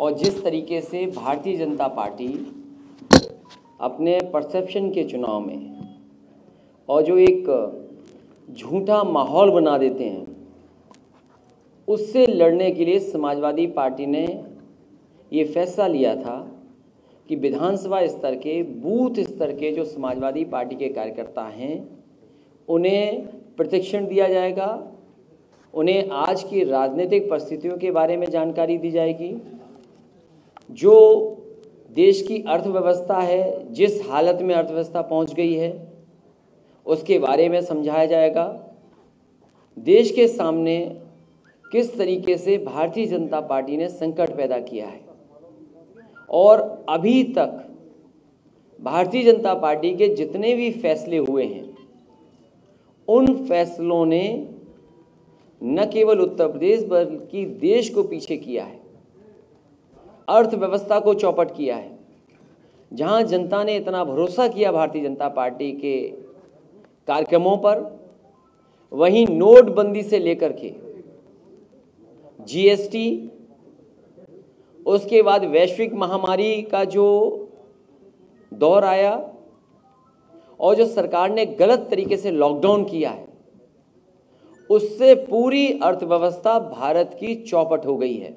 और जिस तरीके से भारतीय जनता पार्टी अपने परसेप्शन के चुनाव में और जो एक झूठा माहौल बना देते हैं, उससे लड़ने के लिए समाजवादी पार्टी ने ये फैसला लिया था कि विधानसभा स्तर के, बूथ स्तर के जो समाजवादी पार्टी के कार्यकर्ता हैं, उन्हें प्रशिक्षण दिया जाएगा, उन्हें आज की राजनीतिक परिस्थितियों के बारे में जानकारी दी जाएगी, जो देश की अर्थव्यवस्था है, जिस हालत में अर्थव्यवस्था पहुंच गई है, उसके बारे में समझाया जाएगा। देश के सामने किस तरीके से भारतीय जनता पार्टी ने संकट पैदा किया है और अभी तक भारतीय जनता पार्टी के जितने भी फैसले हुए हैं, उन फैसलों ने न केवल उत्तर प्रदेश बल्कि देश को पीछे किया है, अर्थव्यवस्था को चौपट किया है। जहां जनता ने इतना भरोसा किया भारतीय जनता पार्टी के कार्यक्रमों पर, वहीं नोटबंदी से लेकर के जीएसटी, उसके बाद वैश्विक महामारी का जो दौर आया और जो सरकार ने गलत तरीके से लॉकडाउन किया है, उससे पूरी अर्थव्यवस्था भारत की चौपट हो गई है।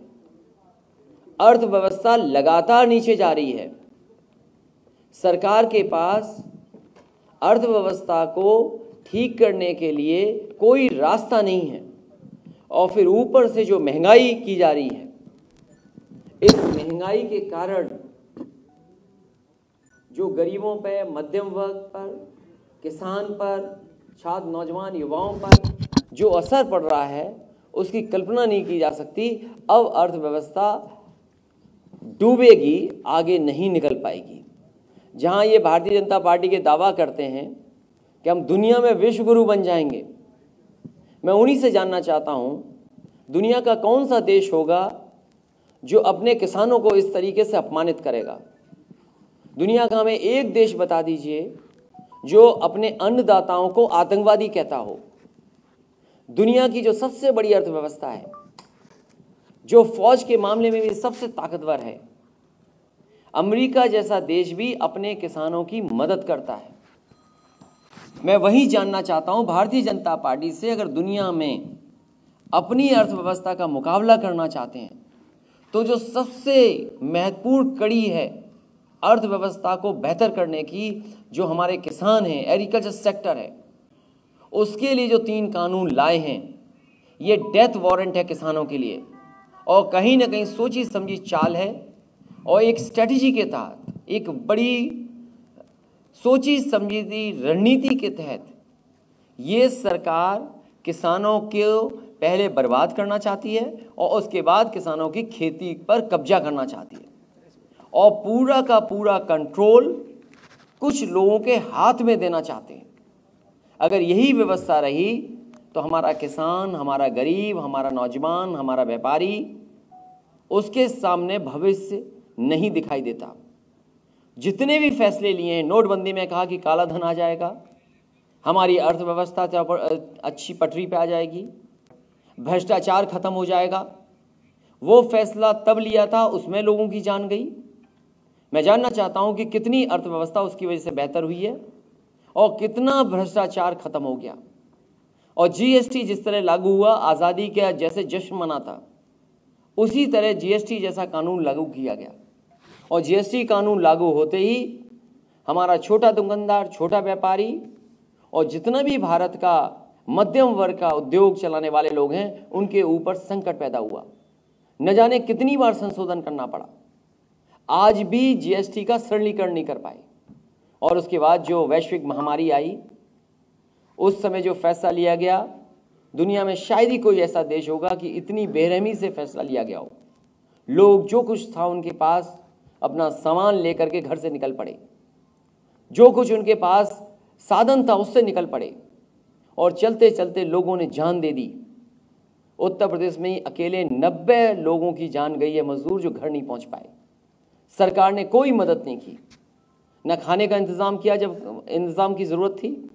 अर्थव्यवस्था लगातार नीचे जा रही है। सरकार के पास अर्थव्यवस्था को ठीक करने के लिए कोई रास्ता नहीं है और फिर ऊपर से जो महंगाई की जा रही है, इस महंगाई के कारण जो गरीबों पर, मध्यम वर्ग पर, किसान पर, छात्र, नौजवान, युवाओं पर जो असर पड़ रहा है, उसकी कल्पना नहीं की जा सकती। अब अर्थव्यवस्था डूबेगी, आगे नहीं निकल पाएगी। जहां ये भारतीय जनता पार्टी के दावा करते हैं कि हम दुनिया में विश्व गुरु बन जाएंगे, मैं उन्हीं से जानना चाहता हूं, दुनिया का कौन सा देश होगा जो अपने किसानों को इस तरीके से अपमानित करेगा? दुनिया का हमें एक देश बता दीजिए जो अपने अन्नदाताओं को आतंकवादी कहता हो। दुनिया की जो सबसे बड़ी अर्थव्यवस्था है, जो फौज के मामले में भी सबसे ताकतवर है, अमेरिका जैसा देश भी अपने किसानों की मदद करता है। मैं वही जानना चाहता हूं भारतीय जनता पार्टी से, अगर दुनिया में अपनी अर्थव्यवस्था का मुकाबला करना चाहते हैं तो जो सबसे महत्वपूर्ण कड़ी है अर्थव्यवस्था को बेहतर करने की, जो हमारे किसान हैं, एग्रीकल्चर सेक्टर है, उसके लिए जो 3 कानून लाए हैं, ये डेथ वारंट है किसानों के लिए और कहीं ना कहीं सोची समझी चाल है और एक स्ट्रेटजी के तहत, एक बड़ी सोची समझी रणनीति के तहत ये सरकार किसानों को पहले बर्बाद करना चाहती है और उसके बाद किसानों की खेती पर कब्जा करना चाहती है और पूरा का पूरा कंट्रोल कुछ लोगों के हाथ में देना चाहते हैं। अगर यही व्यवस्था रही तो हमारा किसान, हमारा गरीब, हमारा नौजवान, हमारा व्यापारी, उसके सामने भविष्य नहीं दिखाई देता। जितने भी फैसले लिए हैं, नोटबंदी में कहा कि काला धन आ जाएगा, हमारी अर्थव्यवस्था अच्छी पटरी पे आ जाएगी, भ्रष्टाचार खत्म हो जाएगा, वो फैसला तब लिया था, उसमें लोगों की जान गई। मैं जानना चाहता हूं कि कितनी अर्थव्यवस्था उसकी वजह से बेहतर हुई है और कितना भ्रष्टाचार खत्म हो गया। और जीएसटी जिस तरह लागू हुआ, आज़ादी का जैसे जश्न मना था, उसी तरह जीएसटी जैसा कानून लागू किया गया और जीएसटी कानून लागू होते ही हमारा छोटा दुकानदार, छोटा व्यापारी और जितना भी भारत का मध्यम वर्ग का उद्योग चलाने वाले लोग हैं, उनके ऊपर संकट पैदा हुआ। न जाने कितनी बार संशोधन करना पड़ा, आज भी जीएसटी का सरलीकरण नहीं कर पाए। और उसके बाद जो वैश्विक महामारी आई, उस समय जो फैसला लिया गया, दुनिया में शायद ही कोई ऐसा देश होगा कि इतनी बेरहमी से फैसला लिया गया हो। लोग जो कुछ था उनके पास, अपना सामान लेकर के घर से निकल पड़े, जो कुछ उनके पास साधन था उससे निकल पड़े और चलते चलते लोगों ने जान दे दी। उत्तर प्रदेश में ही अकेले 90 लोगों की जान गई है, मजदूर जो घर नहीं पहुंच पाए। सरकार ने कोई मदद नहीं की, न खाने का इंतजाम किया जब इंतजाम की जरूरत थी,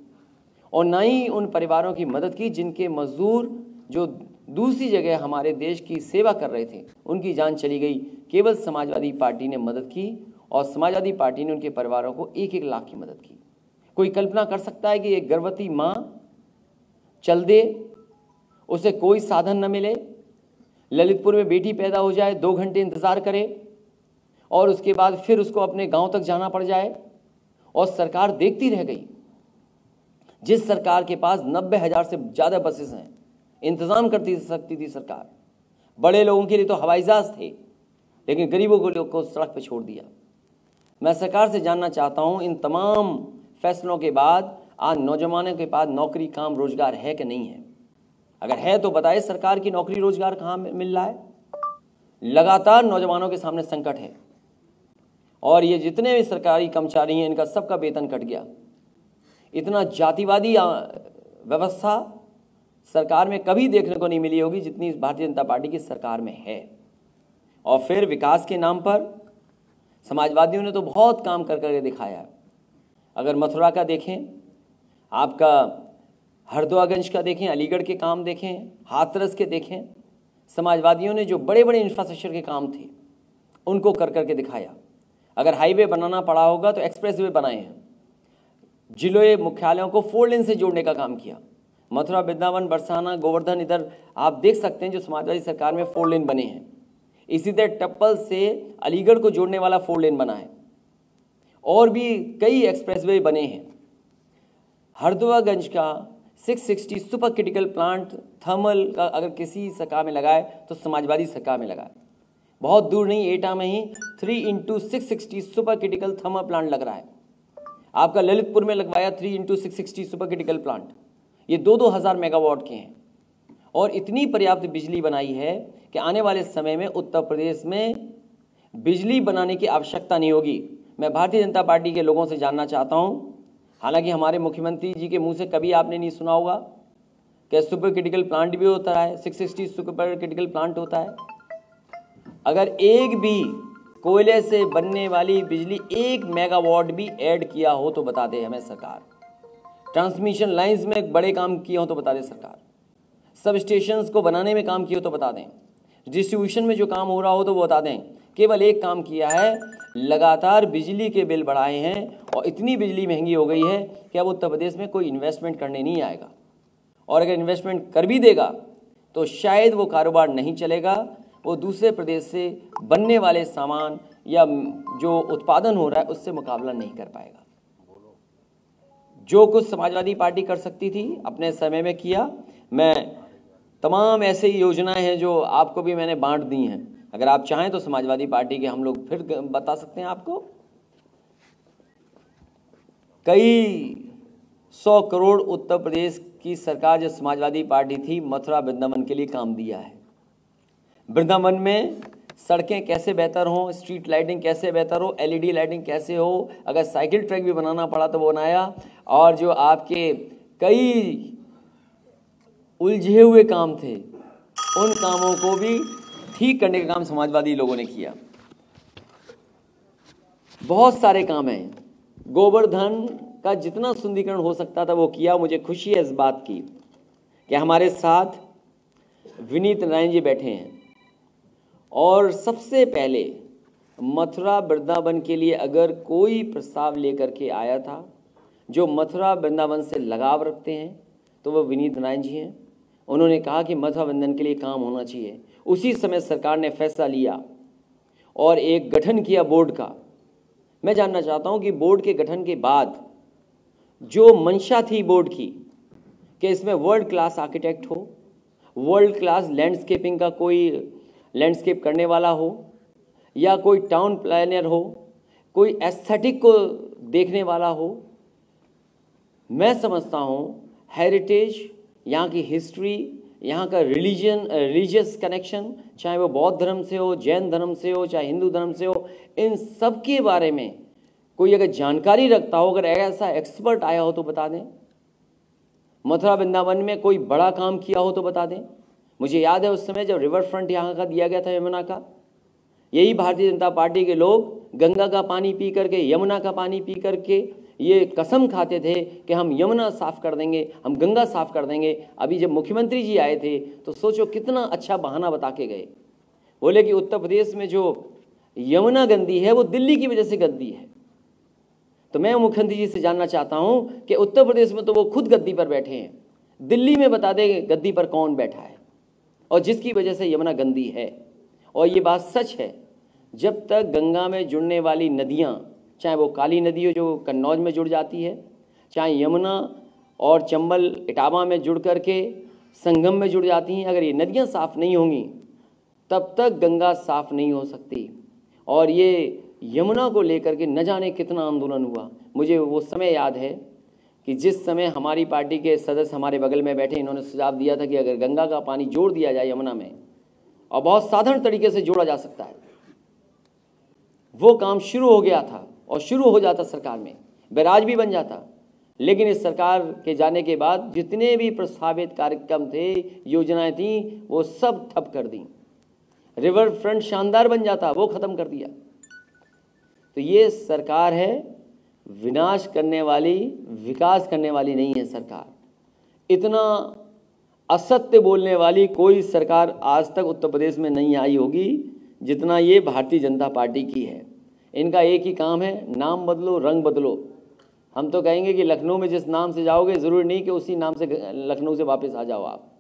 और न ही उन परिवारों की मदद की जिनके मजदूर जो दूसरी जगह हमारे देश की सेवा कर रहे थे, उनकी जान चली गई। केवल समाजवादी पार्टी ने मदद की और समाजवादी पार्टी ने उनके परिवारों को 1-1 लाख की मदद की। कोई कल्पना कर सकता है कि एक गर्भवती माँ चल दे, उसे कोई साधन न मिले, ललितपुर में बेटी पैदा हो जाए, 2 घंटे इंतज़ार करे और उसके बाद फिर उसको अपने गांव तक जाना पड़ जाए और सरकार देखती रह गई। जिस सरकार के पास 90,000 से ज़्यादा बसेस हैं, इंतज़ाम करती सकती थी सरकार। बड़े लोगों के लिए तो हवाई जहाज़ थे, लेकिन गरीबों को सड़क पर छोड़ दिया। मैं सरकार से जानना चाहता हूँ, इन तमाम फैसलों के बाद आज नौजवानों के पास नौकरी, काम, रोजगार है कि नहीं है? अगर है तो बताए, सरकार की नौकरी रोजगार कहाँ मिल रहा है? लगातार नौजवानों के सामने संकट है और ये जितने भी सरकारी कर्मचारी हैं, इनका सबका वेतन कट गया। इतना जातिवादी व्यवस्था सरकार में कभी देखने को नहीं मिली होगी जितनी भारतीय जनता पार्टी की सरकार में है। और फिर विकास के नाम पर समाजवादियों ने तो बहुत काम कर करके दिखाया है। अगर मथुरा का देखें, आपका हरदोआगंज का देखें, अलीगढ़ के काम देखें, हाथरस के देखें, समाजवादियों ने जो बड़े बड़े इंफ्रास्ट्रक्चर के काम थे उनको कर करके दिखाया। अगर हाईवे बनाना पड़ा होगा तो एक्सप्रेसवे बनाए हैं। जिलों मुख्यालयों को 4 लेन से जोड़ने का काम किया। मथुरा, वृंदावन, बरसाना, गोवर्धन, इधर आप देख सकते हैं जो समाजवादी सरकार में 4 लेन बने हैं। इसी तरह टप्पल से अलीगढ़ को जोड़ने वाला 4 लेन बना है और भी कई एक्सप्रेसवे बने हैं। हरदोआगंज का 660 सुपर क्रिटिकल प्लांट थर्मल का अगर किसी सरकार में लगाए तो समाजवादी सरकार में लगाए। बहुत दूर नहीं, एटा में ही 3x660 super critical thermal plant लग रहा है। आपका ललितपुर में लगवाया 3x660 सुपर क्रिटिकल प्लांट। ये 2-2 हज़ार मेगावाट के हैं और इतनी पर्याप्त बिजली बनाई है कि आने वाले समय में उत्तर प्रदेश में बिजली बनाने की आवश्यकता नहीं होगी। मैं भारतीय जनता पार्टी के लोगों से जानना चाहता हूं, हालांकि हमारे मुख्यमंत्री जी के मुंह से कभी आपने नहीं सुना होगा कि सुपर क्रिटिकल प्लांट भी होता है, 660 सुपर क्रिटिकल प्लांट होता है। अगर एक भी कोयले से बनने वाली बिजली 1 मेगावाट भी ऐड किया हो तो बता दे हमें सरकार। ट्रांसमिशन लाइंस में बड़े काम किए हो तो बता दे सरकार। सब स्टेशंस को बनाने में काम किया हो तो बता दें। डिस्ट्रीब्यूशन में जो काम हो रहा हो तो वो बता दें। केवल एक काम किया है, लगातार बिजली के बिल बढ़ाए हैं और इतनी बिजली महंगी हो गई है कि अब उत्तर प्रदेश में कोई इन्वेस्टमेंट करने नहीं आएगा और अगर इन्वेस्टमेंट कर भी देगा तो शायद वो कारोबार नहीं चलेगा। वो दूसरे प्रदेश से बनने वाले सामान या जो उत्पादन हो रहा है उससे मुकाबला नहीं कर पाएगा। जो कुछ समाजवादी पार्टी कर सकती थी अपने समय में किया। मैं तमाम ऐसे योजनाएं हैं जो आपको भी मैंने बांट दी हैं। अगर आप चाहें तो समाजवादी पार्टी के हम लोग फिर बता सकते हैं आपको। कई 100 करोड़ उत्तर प्रदेश की सरकार जो समाजवादी पार्टी थी, मथुरा वृंदावन के लिए काम दिया है। वृंदावन में सड़कें कैसे बेहतर हों, स्ट्रीट लाइटिंग कैसे बेहतर हो, LED लाइटिंग कैसे हो, अगर साइकिल ट्रैक भी बनाना पड़ा तो वो बनाया। और जो आपके कई उलझे हुए काम थे उन कामों को भी ठीक करने का काम समाजवादी लोगों ने किया। बहुत सारे काम हैं। गोवर्धन का जितना सुंदरीकरण हो सकता था वो किया। मुझे खुशी है इस बात की कि हमारे साथ विनीत नारायण जी बैठे हैं और सबसे पहले मथुरा वृंदावन के लिए अगर कोई प्रस्ताव लेकर के आया था जो मथुरा वृंदावन से लगाव रखते हैं तो वो विनीत नारायण जी हैं। उन्होंने कहा कि मथुरा वृंदावन के लिए काम होना चाहिए। उसी समय सरकार ने फैसला लिया और एक गठन किया बोर्ड का। मैं जानना चाहता हूं कि बोर्ड के गठन के बाद जो मंशा थी बोर्ड की कि इसमें वर्ल्ड क्लास आर्किटेक्ट हो, वर्ल्ड क्लास लैंडस्केपिंग का कोई लैंडस्केप करने वाला हो या कोई टाउन प्लानर हो, कोई एस्थेटिक को देखने वाला हो। मैं समझता हूं हेरिटेज, यहाँ की हिस्ट्री, यहाँ का रिलीजियस कनेक्शन, चाहे वो बौद्ध धर्म से हो, जैन धर्म से हो, चाहे हिंदू धर्म से हो, इन सब के बारे में कोई अगर जानकारी रखता हो, अगर ऐसा एक्सपर्ट आया हो तो बता दें। मथुरा वृंदावन में कोई बड़ा काम किया हो तो बता दें। मुझे याद है उस समय जब रिवर फ्रंट यहाँ का दिया गया था यमुना का, यही भारतीय जनता पार्टी के लोग गंगा का पानी पी करके, यमुना का पानी पी करके ये कसम खाते थे कि हम यमुना साफ़ कर देंगे, हम गंगा साफ़ कर देंगे। अभी जब मुख्यमंत्री जी आए थे तो सोचो कितना अच्छा बहाना बता के गए। बोले कि उत्तर प्रदेश में जो यमुना गंदी है वो दिल्ली की वजह से गंदी है। तो मैं मुख्यमंत्री जी से जानना चाहता हूँ कि उत्तर प्रदेश में तो वो खुद गद्दी पर बैठे हैं, दिल्ली में बता दे गद्दी पर कौन बैठा है और जिसकी वजह से यमुना गंदी है। और ये बात सच है, जब तक गंगा में जुड़ने वाली नदियाँ, चाहे वो काली नदी हो जो कन्नौज में जुड़ जाती है, चाहे यमुना और चंबल इटावा में जुड़ करके संगम में जुड़ जाती हैं, अगर ये नदियाँ साफ़ नहीं होंगी तब तक गंगा साफ़ नहीं हो सकती। और ये यमुना को लेकर के न जाने कितना आंदोलन हुआ। मुझे वो समय याद है कि जिस समय हमारी पार्टी के सदस्य हमारे बगल में बैठे, इन्होंने सुझाव दिया था कि अगर गंगा का पानी जोड़ दिया जाए यमुना में, और बहुत साधारण तरीके से जोड़ा जा सकता है, वो काम शुरू हो गया था और शुरू हो जाता सरकार में, बैराज भी बन जाता। लेकिन इस सरकार के जाने के बाद जितने भी प्रस्तावित कार्यक्रम थे, योजनाएं थीं, वो सब ठप कर दी। रिवर फ्रंट शानदार बन जाता, वो ख़त्म कर दिया। तो ये सरकार है विनाश करने वाली, विकास करने वाली नहीं है सरकार। इतना असत्य बोलने वाली कोई सरकार आज तक उत्तर प्रदेश में नहीं आई होगी जितना ये भारतीय जनता पार्टी की है। इनका एक ही काम है, नाम बदलो, रंग बदलो। हम तो कहेंगे कि लखनऊ में जिस नाम से जाओगे ज़रूरी नहीं कि उसी नाम से लखनऊ से वापस आ जाओ आप।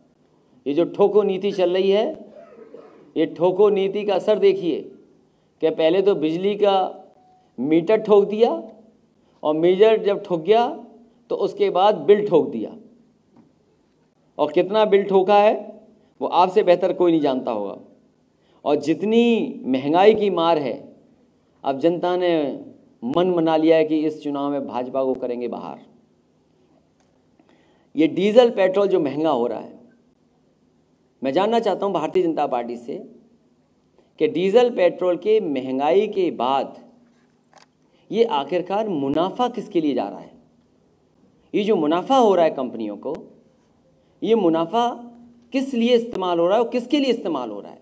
ये जो ठोको नीति चल रही है, ये ठोको नीति का असर देखिए कि पहले तो बिजली का मीटर ठोक दिया और मीटर जब ठोक गया तो उसके बाद बिल ठोक दिया, और कितना बिल ठोका है वो आपसे बेहतर कोई नहीं जानता होगा। और जितनी महंगाई की मार है, अब जनता ने मन बना लिया है कि इस चुनाव में भाजपा को करेंगे बाहर। ये डीजल पेट्रोल जो महंगा हो रहा है, मैं जानना चाहता हूं भारतीय जनता पार्टी से कि डीजल पेट्रोल के महंगाई के बाद ये आखिरकार मुनाफा किसके लिए जा रहा है? ये जो मुनाफा हो रहा है कंपनियों को, ये मुनाफा किस लिए इस्तेमाल हो रहा है और किसके लिए इस्तेमाल हो रहा है?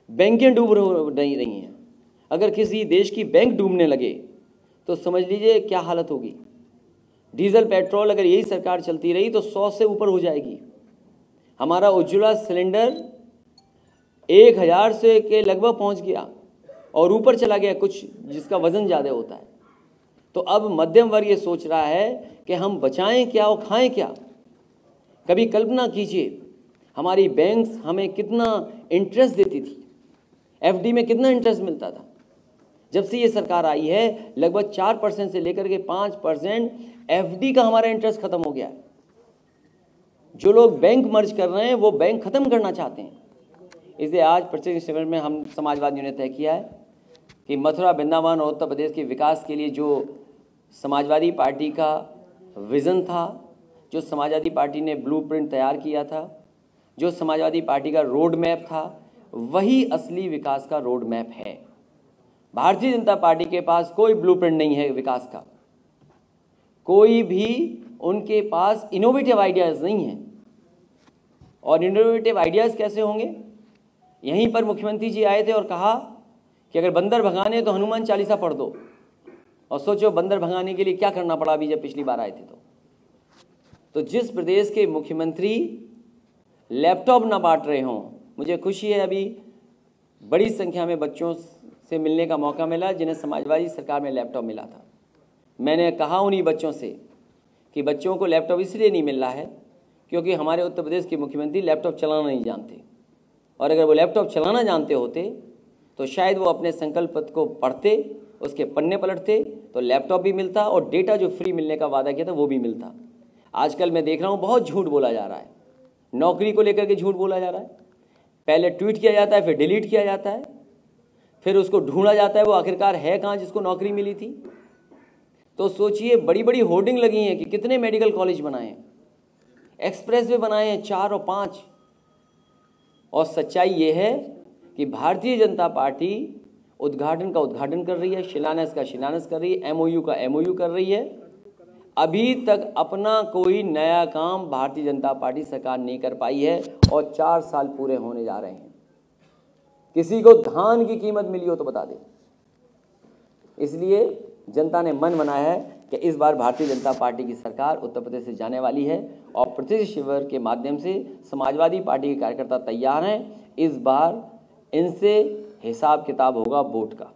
बैंकें डूब रही हैं। अगर किसी देश की बैंक डूबने लगे तो समझ लीजिए क्या हालत होगी। डीजल पेट्रोल अगर यही सरकार चलती रही तो 100 से ऊपर हो जाएगी। हमारा उज्ज्वला सिलेंडर 1000 से के लगभग पहुंच गया और ऊपर चला गया, कुछ जिसका वजन ज़्यादा होता है। तो अब मध्यम वर्ग ये सोच रहा है कि हम बचाएं क्या और खाएं क्या। कभी कल्पना कीजिए हमारी बैंक्स हमें कितना इंटरेस्ट देती थी, एफडी में कितना इंटरेस्ट मिलता था। जब से ये सरकार आई है लगभग 4% से लेकर के 5% एफडी का हमारा इंटरेस्ट खत्म हो गया है। जो लोग बैंक मर्ज कर रहे हैं वो बैंक खत्म करना चाहते हैं। इसलिए आज प्रत्येक शिविर में हम समाजवादियों ने तय किया है कि मथुरा, वृंदावन और उत्तर प्रदेश के विकास के लिए जो समाजवादी पार्टी का विज़न था, जो समाजवादी पार्टी ने ब्लूप्रिंट तैयार किया था, जो समाजवादी पार्टी का रोड मैप था, वही असली विकास का रोड मैप है। भारतीय जनता पार्टी के पास कोई ब्लूप्रिंट नहीं है विकास का, कोई भी उनके पास इनोवेटिव आइडियाज़ नहीं हैं। और इनोवेटिव आइडियाज़ कैसे होंगे? यहीं पर मुख्यमंत्री जी आए थे और कहा कि अगर बंदर भगाने तो हनुमान चालीसा पढ़ दो। और सोचो बंदर भगाने के लिए क्या करना पड़ा अभी जब पिछली बार आए थे। तो जिस प्रदेश के मुख्यमंत्री लैपटॉप ना बांट रहे हों, मुझे खुशी है अभी बड़ी संख्या में बच्चों से मिलने का मौका मिला जिन्हें समाजवादी सरकार में लैपटॉप मिला था। मैंने कहा उन्हीं बच्चों से कि बच्चों को लैपटॉप इसलिए नहीं मिल रहा है क्योंकि हमारे उत्तर प्रदेश के मुख्यमंत्री लैपटॉप चलाना नहीं जानते, और अगर वो लैपटॉप चलाना जानते होते तो शायद वो अपने संकल्प पत्र को पढ़ते, उसके पन्ने पलटते तो लैपटॉप भी मिलता और डेटा जो फ्री मिलने का वादा किया था वो भी मिलता। आजकल मैं देख रहा हूँ बहुत झूठ बोला जा रहा है, नौकरी को लेकर के झूठ बोला जा रहा है। पहले ट्वीट किया जाता है, फिर डिलीट किया जाता है, फिर उसको ढूंढा जाता है वो आखिरकार है कहाँ जिसको नौकरी मिली थी। तो सोचिए बड़ी बड़ी होर्डिंग लगी हैं कि कितने मेडिकल कॉलेज बनाए हैं, एक्सप्रेस वे बनाए हैं 4 और 5। और सच्चाई ये है कि भारतीय जनता पार्टी उद्घाटन का उद्घाटन कर रही है, शिलान्यास का शिलान्यास कर रही है, एमओयू का एमओयू कर रही है। अभी तक अपना कोई नया काम भारतीय जनता पार्टी सरकार नहीं कर पाई है और 4 साल पूरे होने जा रहे हैं। किसी को धान की कीमत मिली हो तो बता दे। इसलिए जनता ने मन बनाया है कि इस बार भारतीय जनता पार्टी की सरकार उत्तर प्रदेश से जाने वाली है और प्रतिनिधि शिविर के माध्यम से समाजवादी पार्टी के कार्यकर्ता तैयार हैं। इस बार इनसे हिसाब किताब होगा वोट का।